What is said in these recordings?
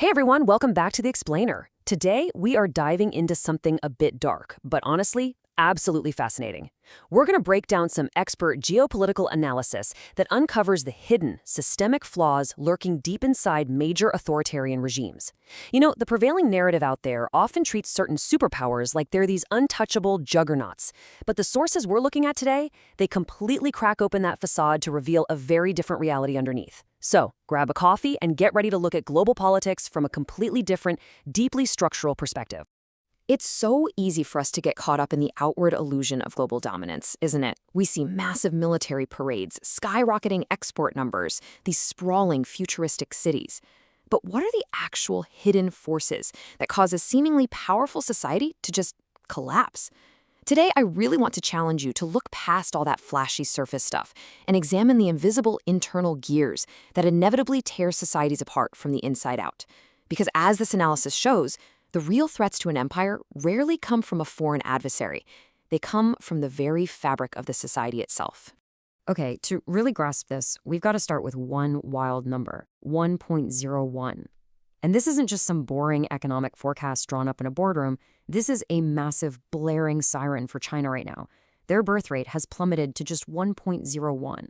Hey everyone, welcome back to The Explainer. Today, we are diving into something a bit dark, but honestly, absolutely fascinating. We're going to break down some expert geopolitical analysis that uncovers the hidden, systemic flaws lurking deep inside major authoritarian regimes. The prevailing narrative out there often treats certain superpowers like they're these untouchable juggernauts. But the sources we're looking at today, they completely crack open that facade to reveal a very different reality underneath. So, grab a coffee and get ready to look at global politics from a completely different, deeply structural perspective. It's so easy for us to get caught up in the outward illusion of global dominance, isn't it? We see massive military parades, skyrocketing export numbers, these sprawling futuristic cities. But what are the actual hidden forces that cause a seemingly powerful society to just collapse? Today, I really want to challenge you to look past all that flashy surface stuff and examine the invisible internal gears that inevitably tear societies apart from the inside out. Because as this analysis shows, the real threats to an empire rarely come from a foreign adversary. They come from the very fabric of the society itself. Okay, to really grasp this, we've got to start with one wild number, 1.01. And this isn't just some boring economic forecast drawn up in a boardroom. This is a massive, blaring siren for China right now. Their birth rate has plummeted to just 1.01.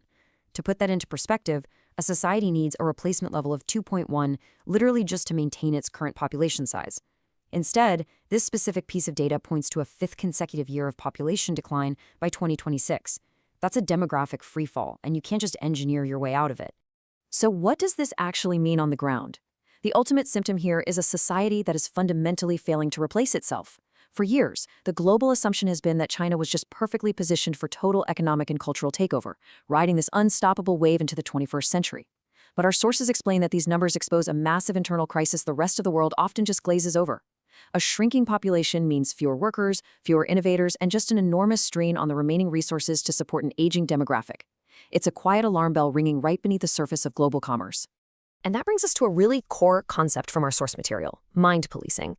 To put that into perspective, a society needs a replacement level of 2.1 literally just to maintain its current population size. Instead, this specific piece of data points to a fifth consecutive year of population decline by 2026. That's a demographic freefall, and you can't just engineer your way out of it. So what does this actually mean on the ground? The ultimate symptom here is a society that is fundamentally failing to replace itself. For years, the global assumption has been that China was just perfectly positioned for total economic and cultural takeover, riding this unstoppable wave into the 21st century. But our sources explain that these numbers expose a massive internal crisis the rest of the world often just glazes over. A shrinking population means fewer workers, fewer innovators, and just an enormous strain on the remaining resources to support an aging demographic. It's a quiet alarm bell ringing right beneath the surface of global commerce. And that brings us to a really core concept from our source material, mind policing.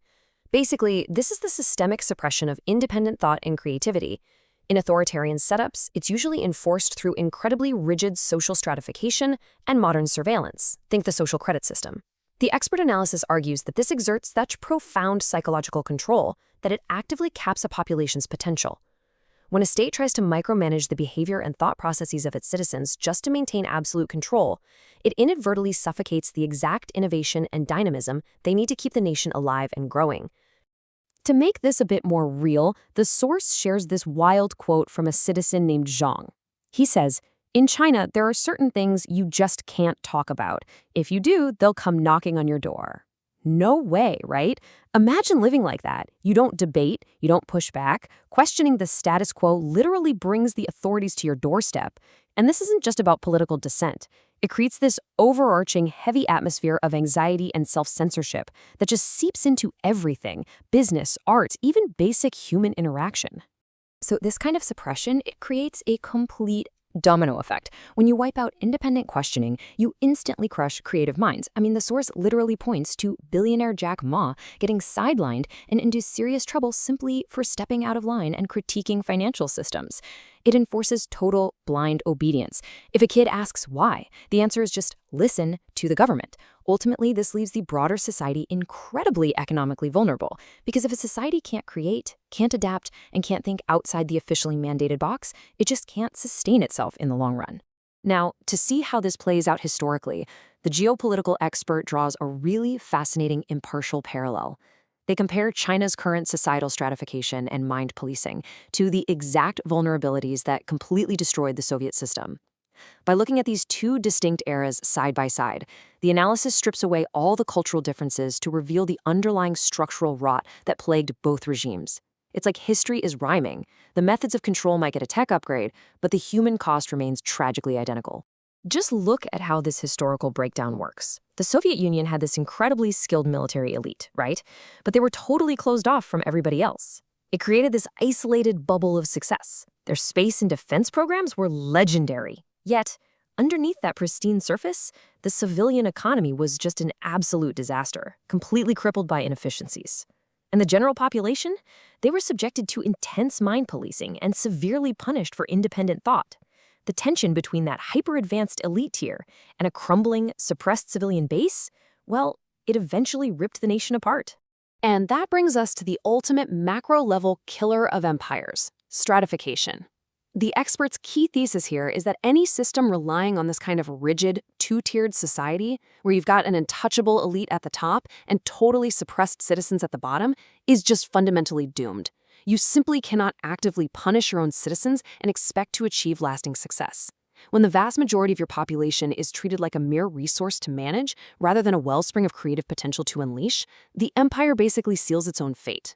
Basically, this is the systemic suppression of independent thought and creativity. In authoritarian setups, it's usually enforced through incredibly rigid social stratification and modern surveillance. Think the social credit system. The expert analysis argues that this exerts such profound psychological control that it actively caps a population's potential. When a state tries to micromanage the behavior and thought processes of its citizens just to maintain absolute control, it inadvertently suffocates the exact innovation and dynamism they need to keep the nation alive and growing. To make this a bit more real, the source shares this wild quote from a citizen named Zhang. He says, "In China, there are certain things you just can't talk about. If you do, they'll come knocking on your door." No way, right? Imagine living like that. You don't debate, you don't push back. Questioning the status quo literally brings the authorities to your doorstep. And this isn't just about political dissent. It creates this overarching, heavy atmosphere of anxiety and self-censorship that just seeps into everything: business, art, even basic human interaction. So this kind of suppression, it creates a complete domino effect. When you wipe out independent questioning, you instantly crush creative minds. The source literally points to billionaire Jack Ma getting sidelined and into serious trouble simply for stepping out of line and critiquing financial systems. It enforces total blind obedience. If a kid asks why, the answer is just listen to the government. Ultimately, this leaves the broader society incredibly economically vulnerable, because if a society can't create, can't adapt, and can't think outside the officially mandated box, it just can't sustain itself in the long run. Now, to see how this plays out historically, the geopolitical expert draws a really fascinating impartial parallel. They compare China's current societal stratification and mind policing to the exact vulnerabilities that completely destroyed the Soviet system. By looking at these two distinct eras side by side, the analysis strips away all the cultural differences to reveal the underlying structural rot that plagued both regimes. It's like history is rhyming. The methods of control might get a tech upgrade, but the human cost remains tragically identical. Just look at how this historical breakdown works. The Soviet Union had this incredibly skilled military elite, right? But they were totally closed off from everybody else. It created this isolated bubble of success. Their space and defense programs were legendary. Yet, underneath that pristine surface, the civilian economy was just an absolute disaster, completely crippled by inefficiencies. And the general population? They were subjected to intense mind policing and severely punished for independent thought. The tension between that hyper-advanced elite tier and a crumbling, suppressed civilian base, well, it eventually ripped the nation apart. And that brings us to the ultimate macro-level killer of empires, stratification. The experts' key thesis here is that any system relying on this kind of rigid, two-tiered society, where you've got an untouchable elite at the top and totally suppressed citizens at the bottom, is just fundamentally doomed. You simply cannot actively punish your own citizens and expect to achieve lasting success. When the vast majority of your population is treated like a mere resource to manage, rather than a wellspring of creative potential to unleash, the empire basically seals its own fate.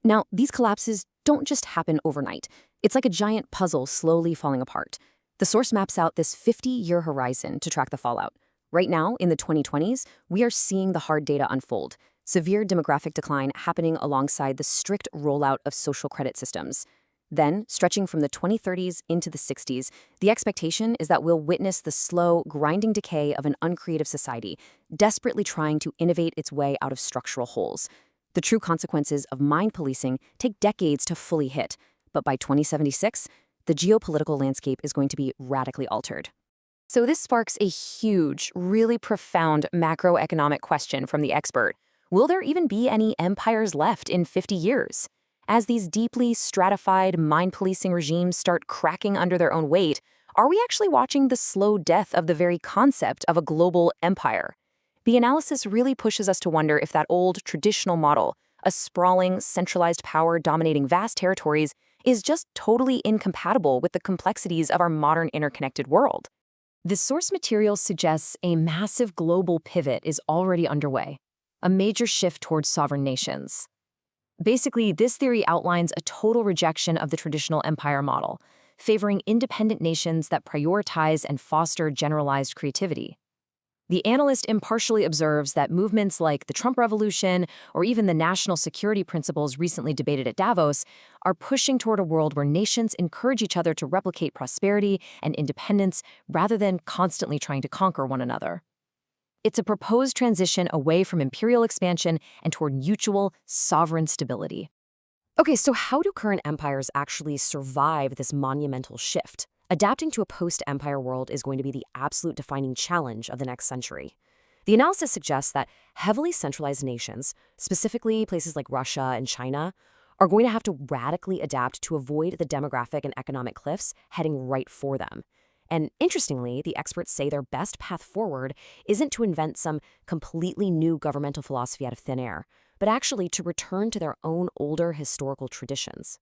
Now, these collapses don't just happen overnight. It's like a giant puzzle slowly falling apart. The source maps out this 50-year horizon to track the fallout. Right now, in the 2020s, we are seeing the hard data unfold. Severe demographic decline happening alongside the strict rollout of social credit systems. Then, stretching from the 2030s into the 60s, the expectation is that we'll witness the slow, grinding decay of an uncreative society, desperately trying to innovate its way out of structural holes. The true consequences of mind policing take decades to fully hit, but by 2076, the geopolitical landscape is going to be radically altered. So this sparks a huge, really profound macroeconomic question from the expert. Will there even be any empires left in 50 years? As these deeply stratified mind-policing regimes start cracking under their own weight, are we actually watching the slow death of the very concept of a global empire? The analysis really pushes us to wonder if that old, traditional model, a sprawling, centralized power dominating vast territories, is just totally incompatible with the complexities of our modern interconnected world. The source material suggests a massive global pivot is already underway, a major shift towards sovereign nations. Basically, this theory outlines a total rejection of the traditional empire model, favoring independent nations that prioritize and foster generalized creativity. The analyst impartially observes that movements like the Trump Revolution or even the national security principles recently debated at Davos are pushing toward a world where nations encourage each other to replicate prosperity and independence rather than constantly trying to conquer one another. It's a proposed transition away from imperial expansion and toward mutual, sovereign stability. Okay, so how do current empires actually survive this monumental shift? Adapting to a post-empire world is going to be the absolute defining challenge of the next century. The analysis suggests that heavily centralized nations, specifically places like Russia and China, are going to have to radically adapt to avoid the demographic and economic cliffs heading right for them. And interestingly, the experts say their best path forward isn't to invent some completely new governmental philosophy out of thin air, but actually to return to their own older historical traditions.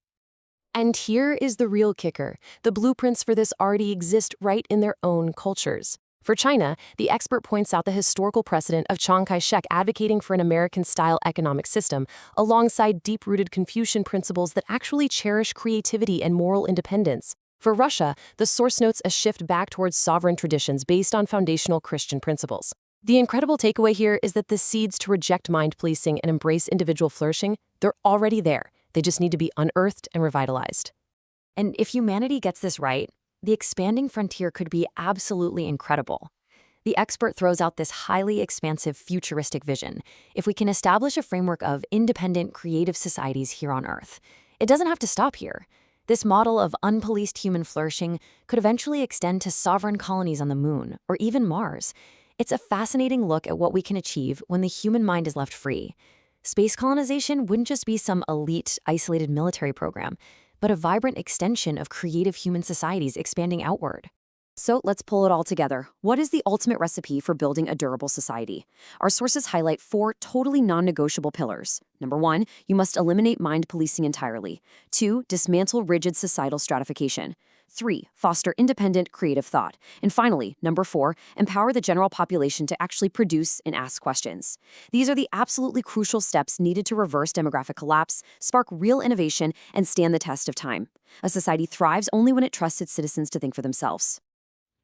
And here is the real kicker. The blueprints for this already exist right in their own cultures. For China, the expert points out the historical precedent of Chiang Kai-shek advocating for an American-style economic system alongside deep-rooted Confucian principles that actually cherish creativity and moral independence. For Russia, the source notes a shift back towards sovereign traditions based on foundational Christian principles. The incredible takeaway here is that the seeds to reject mind policing and embrace individual flourishing, they're already there. They just need to be unearthed and revitalized. And if humanity gets this right, the expanding frontier could be absolutely incredible. The expert throws out this highly expansive futuristic vision. If we can establish a framework of independent, creative societies here on Earth, it doesn't have to stop here. This model of unpoliced human flourishing could eventually extend to sovereign colonies on the moon, or even Mars. It's a fascinating look at what we can achieve when the human mind is left free. Space colonization wouldn't just be some elite, isolated military program, but a vibrant extension of creative human societies expanding outward. So let's pull it all together. What is the ultimate recipe for building a durable society? Our sources highlight 4 totally non-negotiable pillars. Number 1, you must eliminate mind policing entirely. 2, dismantle rigid societal stratification. 3, foster independent, creative thought. And finally, number 4, empower the general population to actually produce and ask questions. These are the absolutely crucial steps needed to reverse demographic collapse, spark real innovation, and stand the test of time. A society thrives only when it trusts its citizens to think for themselves.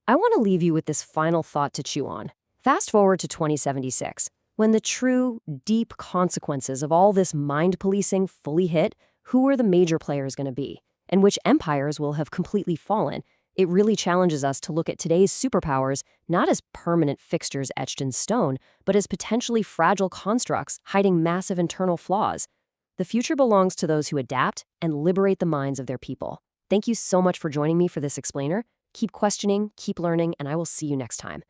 I want to leave you with this final thought to chew on. Fast forward to 2076. When the true, deep consequences of all this mind policing fully hit, who are the major players going to be? And which empires will have completely fallen? It really challenges us to look at today's superpowers not as permanent fixtures etched in stone, but as potentially fragile constructs hiding massive internal flaws. The future belongs to those who adapt and liberate the minds of their people. Thank you so much for joining me for this explainer. Keep questioning, keep learning, and I will see you next time.